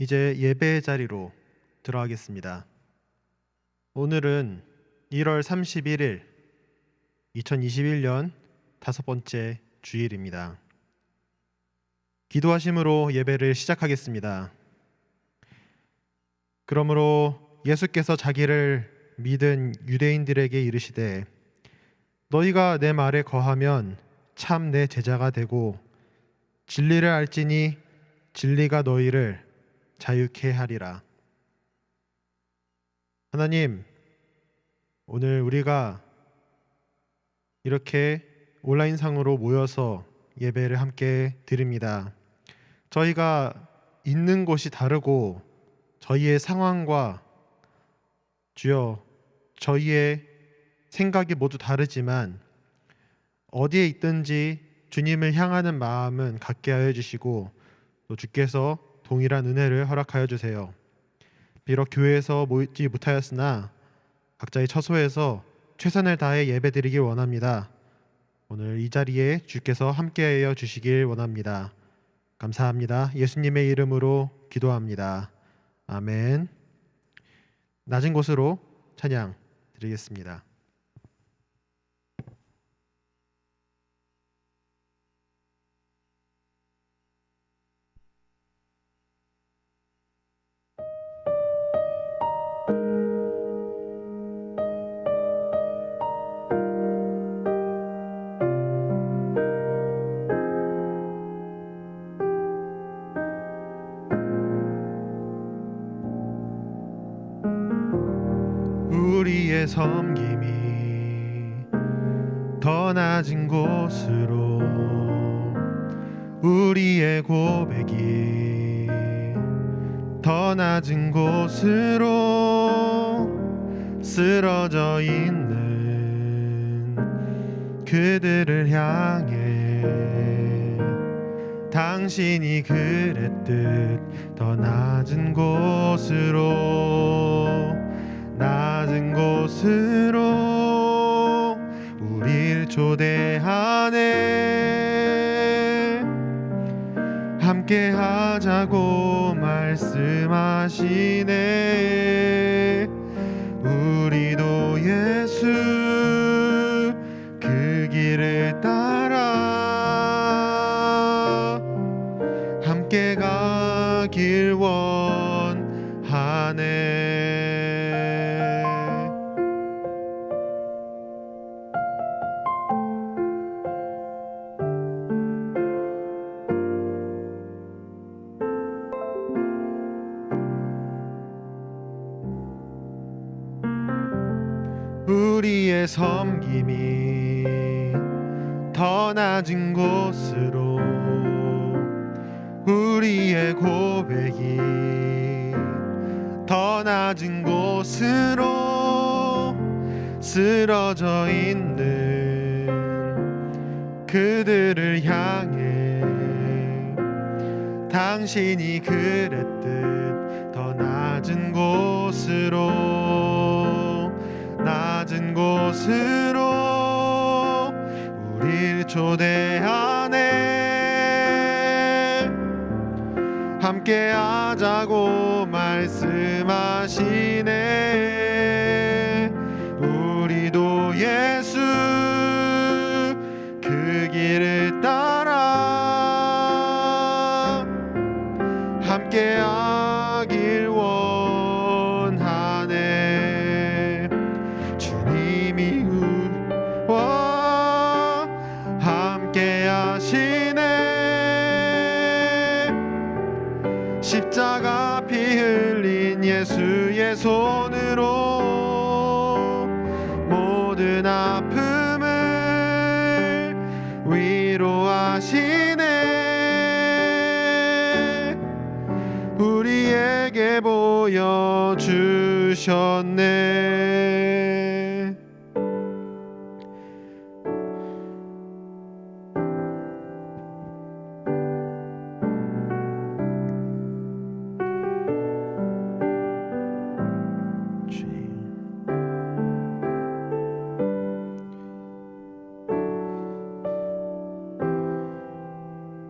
이제 예배의 자리로 들어가겠습니다. 오늘은 1월 31일 2021년 다섯 번째 주일입니다. 기도하심으로 예배를 시작하겠습니다. 그러므로 예수께서 자기를 믿은 유대인들에게 이르시되 너희가 내 말에 거하면 참 내 제자가 되고 진리를 알지니 진리가 너희를 자유케 하리라. 하나님, 오늘 우리가 이렇게 온라인상으로 모여서 예배를 함께 드립니다. 저희가 있는 곳이 다르고 저희의 상황과 주여 저희의 생각이 모두 다르지만 어디에 있든지 주님을 향하는 마음은 갖게 하여 주시고 또 주께서 동일한 은혜를 허락하여 주세요. 비록 교회에서 모이지 못하였으나 각자의 처소에서 최선을 다해 예배드리길 원합니다. 오늘 이 자리에 주께서 함께하여 주시길 원합니다. 감사합니다. 예수님의 이름으로 기도합니다. 아멘. 낮은 곳으로 찬양 드리겠습니다. 우리의 섬김이 더 낮은 곳으로 우리의 고백이 더 낮은 곳으로 쓰러져 있는 그들을 향해 당신이 그랬듯 더 낮은 곳으로 우릴 초대하네. 함께 하자고 말씀하시네. 우리도 예수 그 길을 따라 함께 가길 원하네. 우리의 섬김이 더 낮은 곳으로 우리의 고백이 더 낮은 곳으로 쓰러져 있는 그들을 향해 당신이 그랬듯 더 낮은 곳으로 우릴 초대하네. 함께 하자고 말씀하시네. 우리도 예수 그 길을 따라 함께 하길 원하네. 주님이 우리와 함께 하시네. 십자가 피 흘린 예수의 손으로 모든 아픔을 위로하시네. 우리에게 보여주셨네.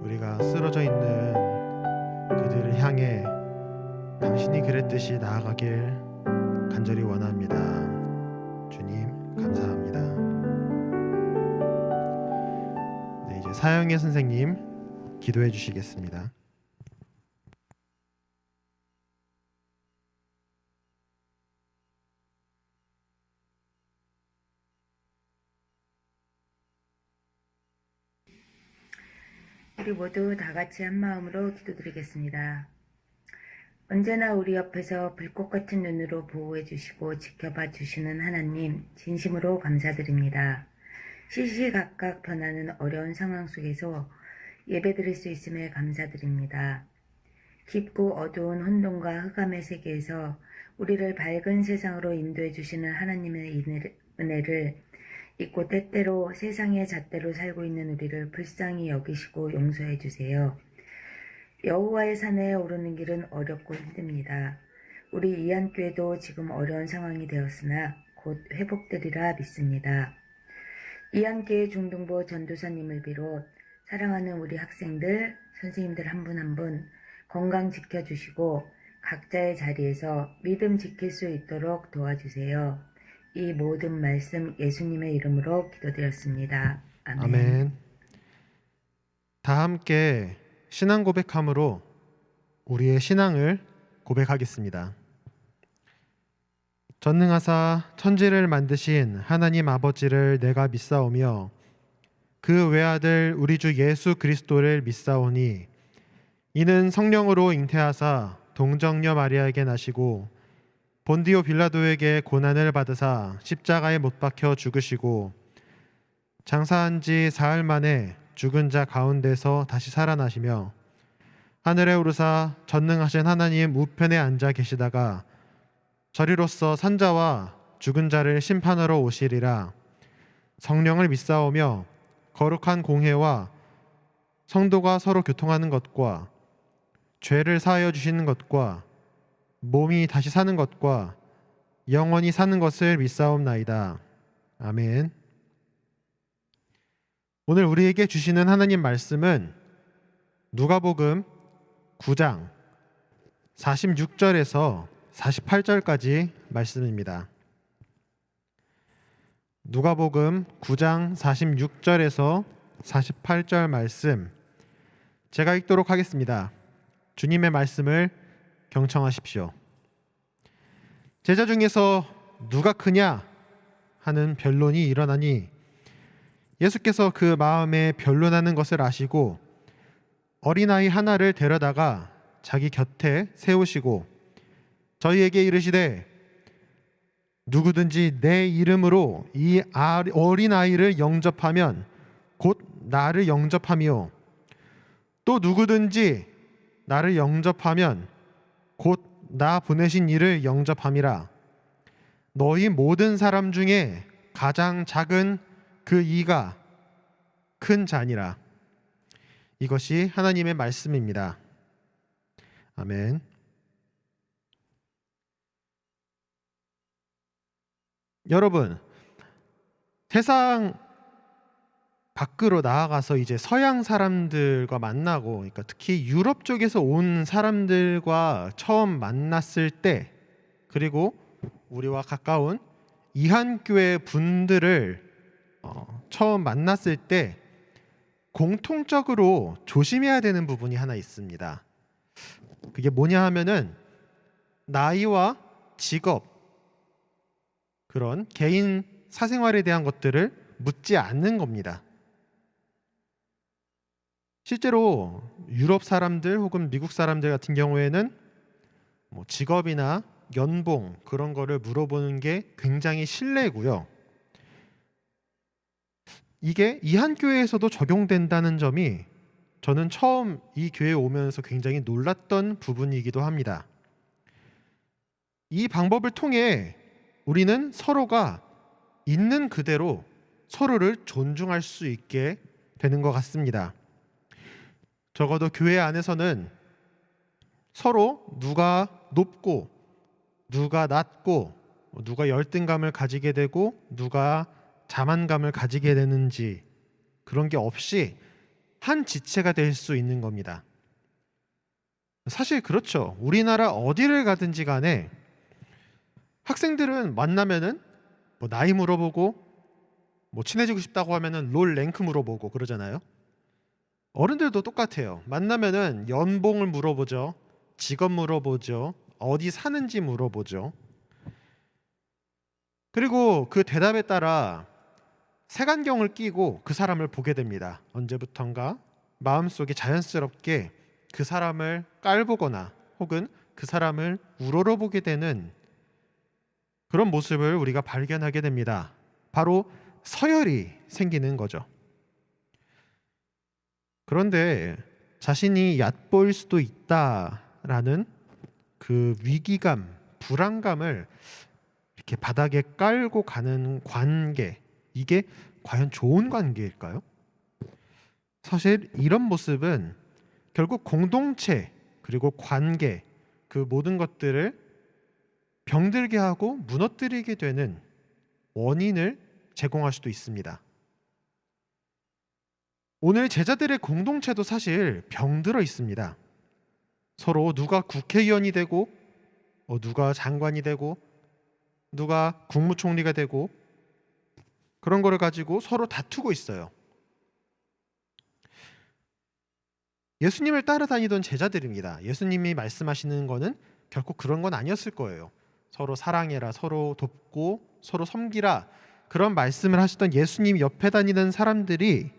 우리가 쓰러져 있는 그들을 향해 당신이 그랬듯이 나아가길 간절히 원합니다. 주님 감사합니다. 네, 이제 사영애 선생님 기도해 주시겠습니다. 우리 모두 다 같이 한 마음으로 기도드리겠습니다. 언제나 우리 옆에서 불꽃 같은 눈으로 보호해 주시고 지켜봐 주시는 하나님, 진심으로 감사드립니다. 시시각각 변하는 어려운 상황 속에서 예배드릴 수 있음에 감사드립니다. 깊고 어두운 혼돈과 흑암의 세계에서 우리를 밝은 세상으로 인도해 주시는 하나님의 은혜를 잊고 때때로 세상의 잣대로 살고 있는 우리를 불쌍히 여기시고 용서해 주세요. 여호와의 산에 오르는 길은 어렵고 힘듭니다. 우리 이한교회도 지금 어려운 상황이 되었으나 곧 회복되리라 믿습니다. 이한교회 중등부 전도사님을 비롯 사랑하는 우리 학생들, 선생님들 한 분 한 분 건강 지켜주시고 각자의 자리에서 믿음 지킬 수 있도록 도와주세요. 이 모든 말씀 예수님의 이름으로 기도드렸습니다. 아멘. 아멘. 다 함께 신앙 고백함으로 우리의 신앙을 고백하겠습니다. 전능하사 천지를 만드신 하나님 아버지를 내가 믿사오며 그 외아들 우리 주 예수 그리스도를 믿사오니 이는 성령으로 잉태하사 동정녀 마리아에게 나시고 본디오 빌라도에게 고난을 받으사 십자가에 못 박혀 죽으시고 장사한 지 사흘 만에 죽은 자 가운데서 다시 살아나시며 하늘에 오르사 전능하신 하나님 우편에 앉아 계시다가 저리로서 산자와 죽은 자를 심판하러 오시리라. 성령을 믿사오며 거룩한 공회와 성도가 서로 교통하는 것과 죄를 사하여 주시는 것과 몸이 다시 사는 것과 영원히 사는 것을 믿사옵나이다. 아멘. 오늘 우리에게 주시는 하나님 말씀은 누가복음 9장 46절에서 48절까지 말씀입니다. 누가복음 9장 46절에서 48절 말씀 제가 읽도록 하겠습니다. 주님의 말씀을 경청하십시오. 제자 중에서 누가 크냐 하는 변론이 일어나니 예수께서 그 마음에 변론하는 것을 아시고 어린아이 하나를 데려다가 자기 곁에 세우시고 저희에게 이르시되 누구든지 내 이름으로 이 어린아이를 영접하면 곧 나를 영접하며 또 누구든지 나를 영접하면 곧 나 보내신 이를 영접함이라. 너희 모든 사람 중에 가장 작은 그 이가 큰 자니라. 이것이 하나님의 말씀입니다. 아멘. 여러분, 세상 밖으로 나아가서 이제 서양 사람들과 만나고, 그러니까 특히 유럽 쪽에서 온 사람들과 처음 만났을 때, 그리고 우리와 가까운 이한교회 분들을 처음 만났을 때 공통적으로 조심해야 되는 부분이 하나 있습니다. 그게 뭐냐 하면은 나이와 직업, 그런 개인 사생활에 대한 것들을 묻지 않는 겁니다. 실제로 유럽 사람들 혹은 미국 사람들 같은 경우에는 직업이나 연봉 그런 거를 물어보는 게 굉장히 실례고요. 이게 이한교회에서도 적용된다는 점이 저는 처음 이 교회에 오면서 굉장히 놀랐던 부분이기도 합니다. 이 방법을 통해 우리는 서로가 있는 그대로 서로를 존중할 수 있게 되는 것 같습니다. 적어도 교회 안에서는 서로 누가 높고 누가 낮고 누가 열등감을 가지게 되고 누가 자만감을 가지게 되는지 그런 게 없이 한 지체가 될 수 있는 겁니다. 사실 그렇죠. 우리나라 어디를 가든지 간에 학생들은 만나면은 뭐 나이 물어보고, 뭐 친해지고 싶다고 하면은 롤 랭크 물어보고 그러잖아요. 어른들도 똑같아요. 만나면은 연봉을 물어보죠. 직업 물어보죠. 어디 사는지 물어보죠. 그리고 그 대답에 따라 색안경을 끼고 그 사람을 보게 됩니다. 언제부턴가 마음속에 자연스럽게 그 사람을 깔보거나 혹은 그 사람을 우러러보게 되는 그런 모습을 우리가 발견하게 됩니다. 바로 서열이 생기는 거죠. 그런데 자신이 얕보일 수도 있다라는 그 위기감, 불안감을 이렇게 바닥에 깔고 가는 관계, 이게 과연 좋은 관계일까요? 사실 이런 모습은 결국 공동체 그리고 관계, 그 모든 것들을 병들게 하고 무너뜨리게 되는 원인을 제공할 수도 있습니다. 오늘 제자들의 공동체도 사실 병들어 있습니다. 서로 누가 국회의원이 되고 누가 장관이 되고 누가 국무총리가 되고 그런 거를 가지고 서로 다투고 있어요. 예수님을 따라다니던 제자들입니다. 예수님이 말씀하시는 거는 결코 그런 건 아니었을 거예요. 서로 사랑해라, 서로 돕고 서로 섬기라, 그런 말씀을 하시던 예수님 옆에 다니는 사람들이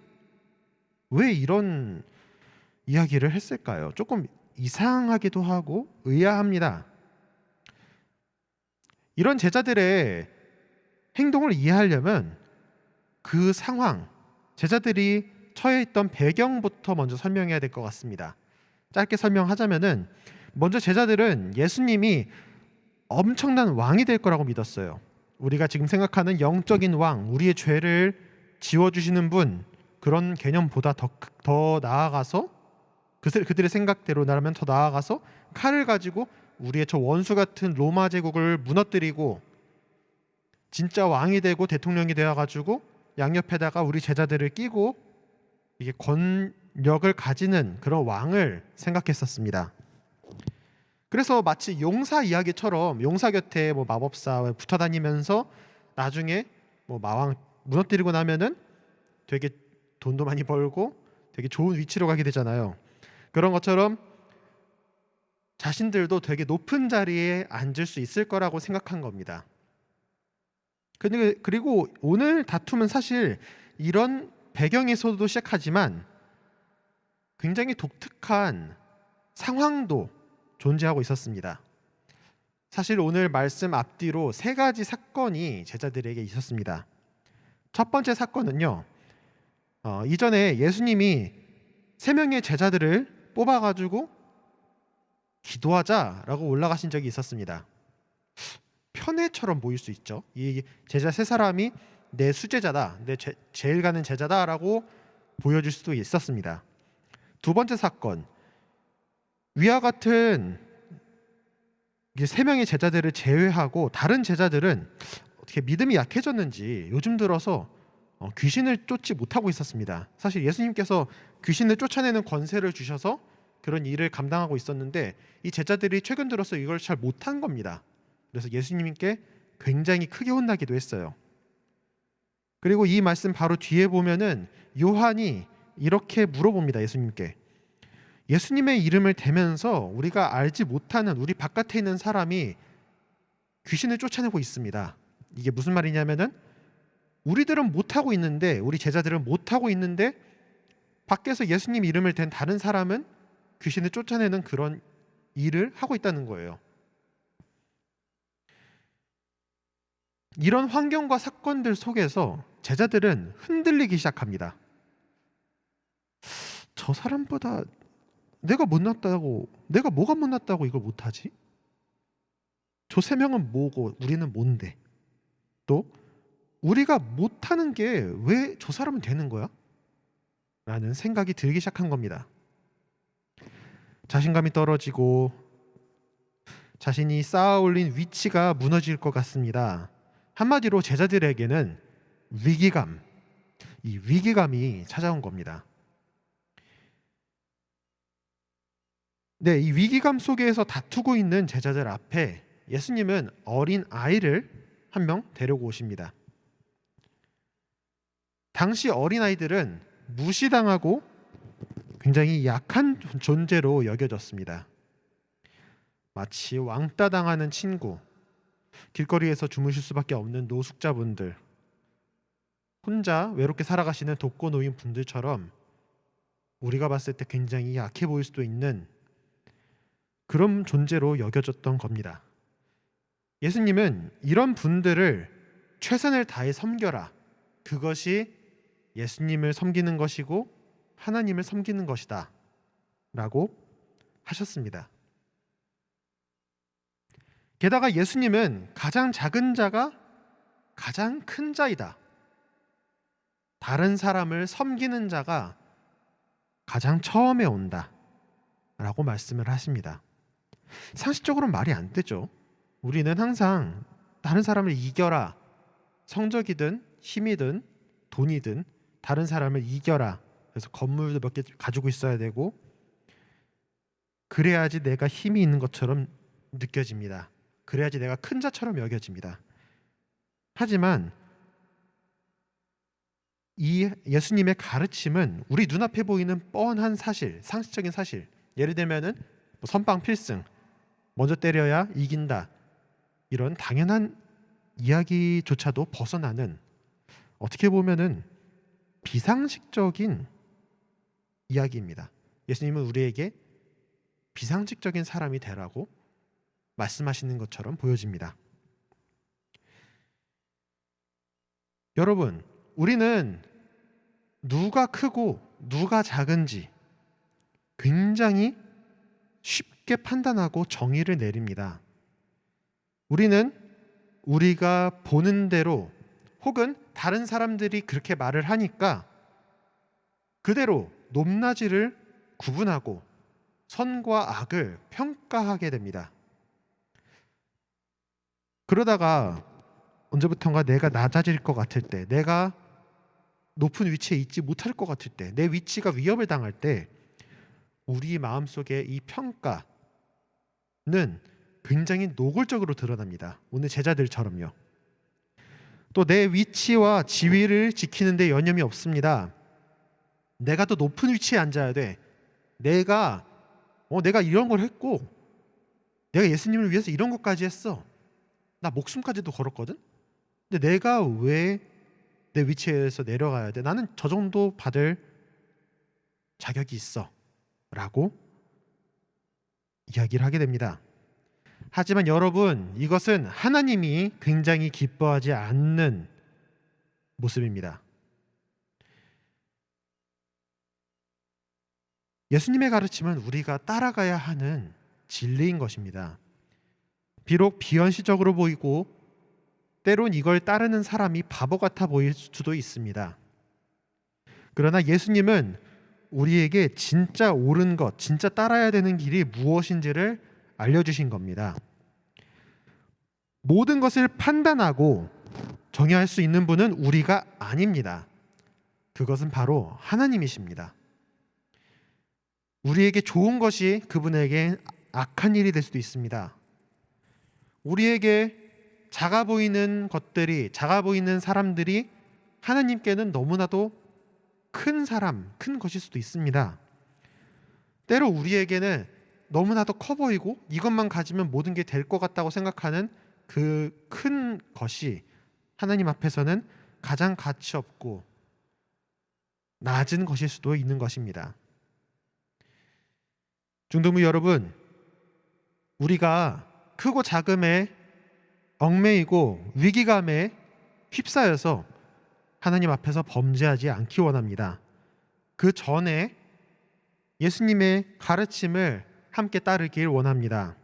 왜 이런 이야기를 했을까요? 조금 이상하기도 하고 의아합니다. 이런 제자들의 행동을 이해하려면 그 상황, 제자들이 처해 있던 배경부터 먼저 설명해야 될 것 같습니다. 짧게 설명하자면은 먼저 제자들은 예수님이 엄청난 왕이 될 거라고 믿었어요. 우리가 지금 생각하는 영적인 왕, 우리의 죄를 지워주시는 분, 그런 개념보다 더 나아가서 그들의 생각대로라면 더 나아가서 칼을 가지고 우리의 저 원수 같은 로마 제국을 무너뜨리고 진짜 왕이 되고 대통령이 되어가지고 양옆에다가 우리 제자들을 끼고 이게 권력을 가지는 그런 왕을 생각했었습니다. 그래서 마치 용사 이야기처럼 용사 곁에 뭐 마법사 붙어 다니면서 나중에 뭐 마왕 무너뜨리고 나면은 되게 돈도 많이 벌고 되게 좋은 위치로 가게 되잖아요. 그런 것처럼 자신들도 되게 높은 자리에 앉을 수 있을 거라고 생각한 겁니다. 그리고 오늘 다툼은 사실 이런 배경에서도 시작하지만 굉장히 독특한 상황도 존재하고 있었습니다. 사실 오늘 말씀 앞뒤로 세 가지 사건이 제자들에게 있었습니다. 첫 번째 사건은요, 이전에 예수님이 세 명의 제자들을 뽑아가지고 기도하자라고 올라가신 적이 있었습니다. 편애처럼 보일 수 있죠. 이 제자 세 사람이 내 수제자다, 내 제일 가는 제자다라고 보여줄 수도 있었습니다. 두 번째 사건, 위와 같은 세 명의 제자들을 제외하고 다른 제자들은 어떻게 믿음이 약해졌는지 요즘 들어서 귀신을 쫓지 못하고 있었습니다. 사실 예수님께서 귀신을 쫓아내는 권세를 주셔서 그런 일을 감당하고 있었는데 이 제자들이 최근 들어서 이걸 잘 못한 겁니다. 그래서 예수님께 굉장히 크게 혼나기도 했어요. 그리고 이 말씀 바로 뒤에 보면은 요한이 이렇게 물어봅니다. 예수님께. 예수님의 이름을 대면서 우리가 알지 못하는 우리 바깥에 있는 사람이 귀신을 쫓아내고 있습니다. 이게 무슨 말이냐면은 우리들은 못하고 있는데, 우리 제자들은 못하고 있는데 밖에서 예수님 이름을 댄 다른 사람은 귀신을 쫓아내는 그런 일을 하고 있다는 거예요. 이런 환경과 사건들 속에서 제자들은 흔들리기 시작합니다. 저 사람보다 내가 못났다고, 내가 뭐가 못났다고 이걸 못하지? 저 세 명은 뭐고 우리는 뭔데? 또 우리가 못하는 게 왜 저 사람은 되는 거야? 라는 생각이 들기 시작한 겁니다. 자신감이 떨어지고 자신이 쌓아 올린 위치가 무너질 것 같습니다. 한마디로 제자들에게는 위기감, 이 위기감이 찾아온 겁니다. 네, 이 위기감 속에서 다투고 있는 제자들 앞에 예수님은 어린 아이를 한 명 데리고 오십니다. 당시 어린 아이들은 무시당하고 굉장히 약한 존재로 여겨졌습니다. 마치 왕따 당하는 친구, 길거리에서 주무실 수밖에 없는 노숙자분들, 혼자 외롭게 살아가시는 독거노인 분들처럼 우리가 봤을 때 굉장히 약해 보일 수도 있는 그런 존재로 여겨졌던 겁니다. 예수님은 이런 분들을 최선을 다해 섬겨라. 그것이 예수님을 섬기는 것이고 하나님을 섬기는 것이다. 라고 하셨습니다. 게다가 예수님은 가장 작은 자가 가장 큰 자이다. 다른 사람을 섬기는 자가 가장 처음에 온다. 라고 말씀을 하십니다. 상식적으로는 말이 안 되죠. 우리는 항상 다른 사람을 이겨라. 성적이든 힘이든 돈이든 다른 사람을 이겨라. 그래서 건물도 몇 개 가지고 있어야 되고 그래야지 내가 힘이 있는 것처럼 느껴집니다. 그래야지 내가 큰 자처럼 여겨집니다. 하지만 이 예수님의 가르침은 우리 눈앞에 보이는 뻔한 사실, 상식적인 사실, 예를 들면은 선빵 필승, 먼저 때려야 이긴다, 이런 당연한 이야기조차도 벗어나는, 어떻게 보면은 비상식적인 이야기입니다. 예수님은 우리에게 비상식적인 사람이 되라고 말씀하시는 것처럼 보여집니다. 여러분, 우리는 누가 크고 누가 작은지 굉장히 쉽게 판단하고 정의를 내립니다. 우리는 우리가 보는 대로 혹은 다른 사람들이 그렇게 말을 하니까 그대로 높낮이를 구분하고 선과 악을 평가하게 됩니다. 그러다가 언제부턴가 내가 낮아질 것 같을 때, 내가 높은 위치에 있지 못할 것 같을 때, 내 위치가 위협을 당할 때 우리 마음속에 이 평가는 굉장히 노골적으로 드러납니다. 오늘 제자들처럼요. 또 내 위치와 지위를 지키는 데 여념이 없습니다. 내가 더 높은 위치에 앉아야 돼. 내가 이런 걸 했고 내가 예수님을 위해서 이런 것까지 했어. 나 목숨까지도 걸었거든. 근데 내가 왜 내 위치에서 내려가야 돼? 나는 저 정도 받을 자격이 있어. 라고 이야기를 하게 됩니다. 하지만 여러분, 이것은 하나님이 굉장히 기뻐하지 않는 모습입니다. 예수님의 가르침은 우리가 따라가야 하는 진리인 것입니다. 비록 비현실적으로 보이고 때론 이걸 따르는 사람이 바보 같아 보일 수도 있습니다. 그러나 예수님은 우리에게 진짜 옳은 것, 진짜 따라야 되는 길이 무엇인지를 알려주신 겁니다. 모든 것을 판단하고 정의할 수 있는 분은 우리가 아닙니다. 그것은 바로 하나님이십니다. 우리에게 좋은 것이 그분에게 악한 일이 될 수도 있습니다. 우리에게 작아 보이는 것들이, 작아 보이는 사람들이 하나님께는 너무나도 큰 사람, 큰 것일 수도 있습니다. 때로 우리에게는 너무나도 커 보이고 이것만 가지면 모든 게 될 것 같다고 생각하는 그 큰 것이 하나님 앞에서는 가장 가치 없고 낮은 것일 수도 있는 것입니다. 중도부 여러분, 우리가 크고 작음에 얽매이고 위기감에 휩싸여서 하나님 앞에서 범죄하지 않기 원합니다. 그 전에 예수님의 가르침을 함께 따르길 원합니다.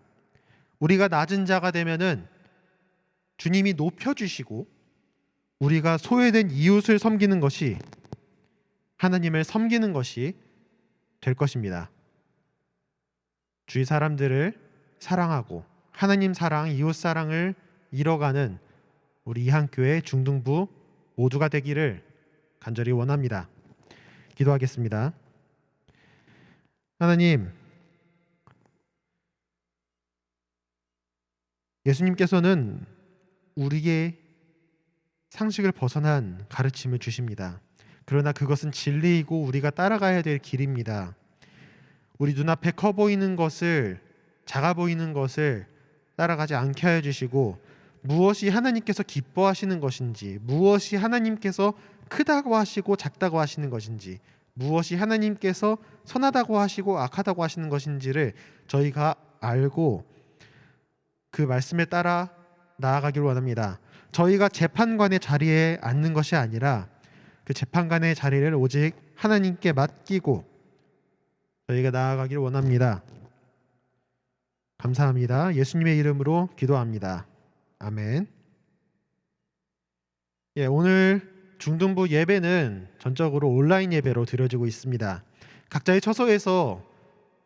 우리가 낮은 자가 되면은 주님이 높여주시고 우리가 소외된 이웃을 섬기는 것이 하나님을 섬기는 것이 될 것입니다. 주위 사람들을 사랑하고 하나님 사랑, 이웃 사랑을 이뤄가는 우리 이한교회 중등부 모두가 되기를 간절히 원합니다. 기도하겠습니다. 하나님, 예수님께서는 우리의 상식을 벗어난 가르침을 주십니다. 그러나 그것은 진리이고 우리가 따라가야 될 길입니다. 우리 눈앞에 커 보이는 것을, 작아 보이는 것을 따라가지 않게 하여 주시고, 무엇이 하나님께서 기뻐하시는 것인지, 무엇이 하나님께서 크다고 하시고 작다고 하시는 것인지, 무엇이 하나님께서 선하다고 하시고 악하다고 하시는 것인지를 저희가 알고 그 말씀에 따라 나아가기를 원합니다. 저희가 재판관의 자리에 앉는 것이 아니라 그 재판관의 자리를 오직 하나님께 맡기고 저희가 나아가기를 원합니다. 감사합니다. 예수님의 이름으로 기도합니다. 아멘. 오늘 중등부 예배는 전적으로 온라인 예배로 드려지고 있습니다. 각자의 처소에서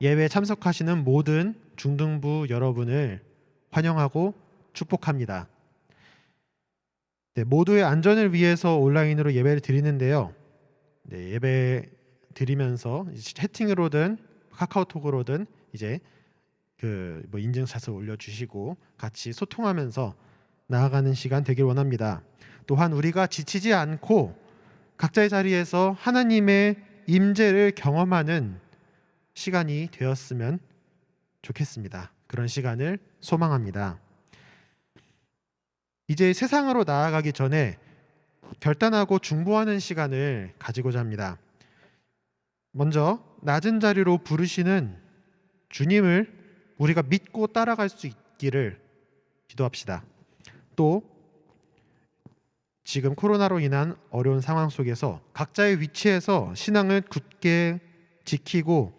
예배에 참석하시는 모든 중등부 여러분을 환영하고 축복합니다. 모두의 안전을 위해서 온라인으로 예배를 드리는데요. 예배 드리면서 채팅으로든 카카오톡으로든 이제 인증샷을 올려주시고 같이 소통하면서 나아가는 시간 되길 원합니다. 또한 우리가 지치지 않고 각자의 자리에서 하나님의 임재를 경험하는 시간이 되었으면 좋겠습니다. 그런 시간을 소망합니다. 이제 세상으로 나아가기 전에 결단하고 중보하는 시간을 가지고자 합니다. 먼저 낮은 자리로 부르시는 주님을 우리가 믿고 따라갈 수 있기를 기도합시다. 또 지금 코로나로 인한 어려운 상황 속에서 각자의 위치에서 신앙을 굳게 지키고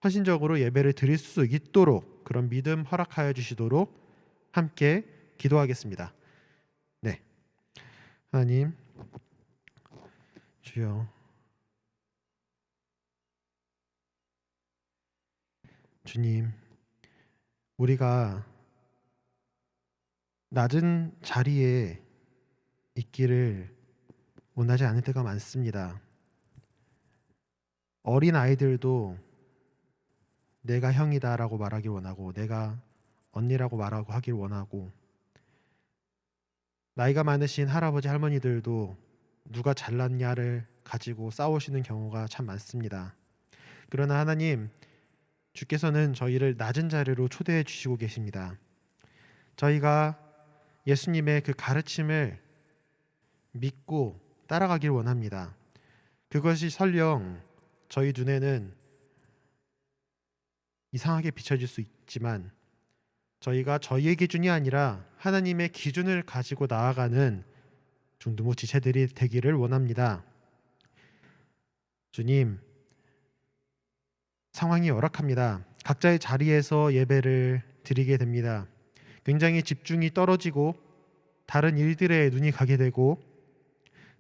헌신적으로 예배를 드릴 수 있도록 그런 믿음 허락하여 주시도록 함께 기도하겠습니다. 네, 하나님, 주여, 주님, 우리가 낮은 자리에 있기를 원하지 않을 때가 많습니다. 어린 아이들도 내가 형이다라고 말하길 원하고, 내가 언니라고 말하고 하길 원하고, 나이가 많으신 할아버지 할머니들도 누가 잘났냐를 가지고 싸우시는 경우가 참 많습니다. 그러나 하나님, 주께서는 저희를 낮은 자리로 초대해 주시고 계십니다. 저희가 예수님의 그 가르침을 믿고 따라가길 원합니다. 그것이 설령 저희 눈에는 이상하게 비춰질 수 있지만 저희가 저희의 기준이 아니라 하나님의 기준을 가지고 나아가는 중등부 지체들이 되기를 원합니다. 주님, 상황이 열악합니다. 각자의 자리에서 예배를 드리게 됩니다. 굉장히 집중이 떨어지고 다른 일들에 눈이 가게 되고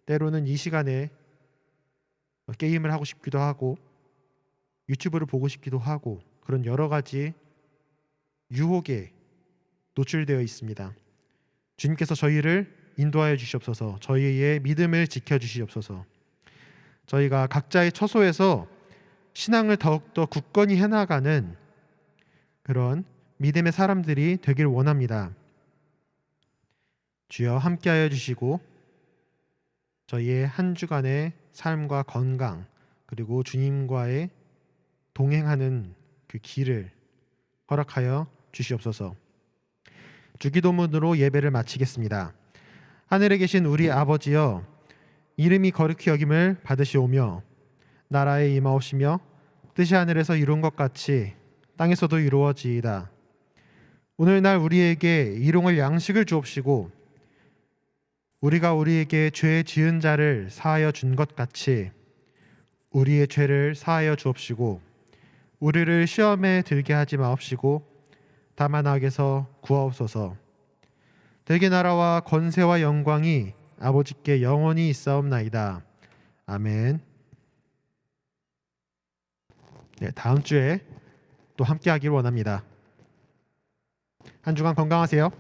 때로는 이 시간에 게임을 하고 싶기도 하고 유튜브를 보고 싶기도 하고 그런 여러 가지 유혹에 노출되어 있습니다. 주님께서 저희를 인도하여 주시옵소서. 저희의 믿음을 지켜 주시옵소서. 저희가 각자의 처소에서 신앙을 더욱더 굳건히 해나가는 그런 믿음의 사람들이 되길 원합니다. 주여 함께하여 주시고 저희의 한 주간의 삶과 건강 그리고 주님과의 동행하는 그 길을 허락하여 주시옵소서. 주기도문으로 예배를 마치겠습니다. 하늘에 계신 우리 아버지여, 이름이 거룩히 여김을 받으시오며 나라에 임하옵시며 뜻이 하늘에서 이룬 것 같이 땅에서도 이루어지이다. 오늘날 우리에게 일용할 양식을 주옵시고 우리가 우리에게 죄 지은 자를 사하여 준 것 같이 우리의 죄를 사하여 주옵시고 우리를 시험에 들게 하지 마옵시고 다만 악에서 구하옵소서. 대개 나라와 권세와 영광이 아버지께 영원히 있사옵나이다. 아멘. 네, 다음 주에 또 함께 하길 원합니다. 한 주간 건강하세요.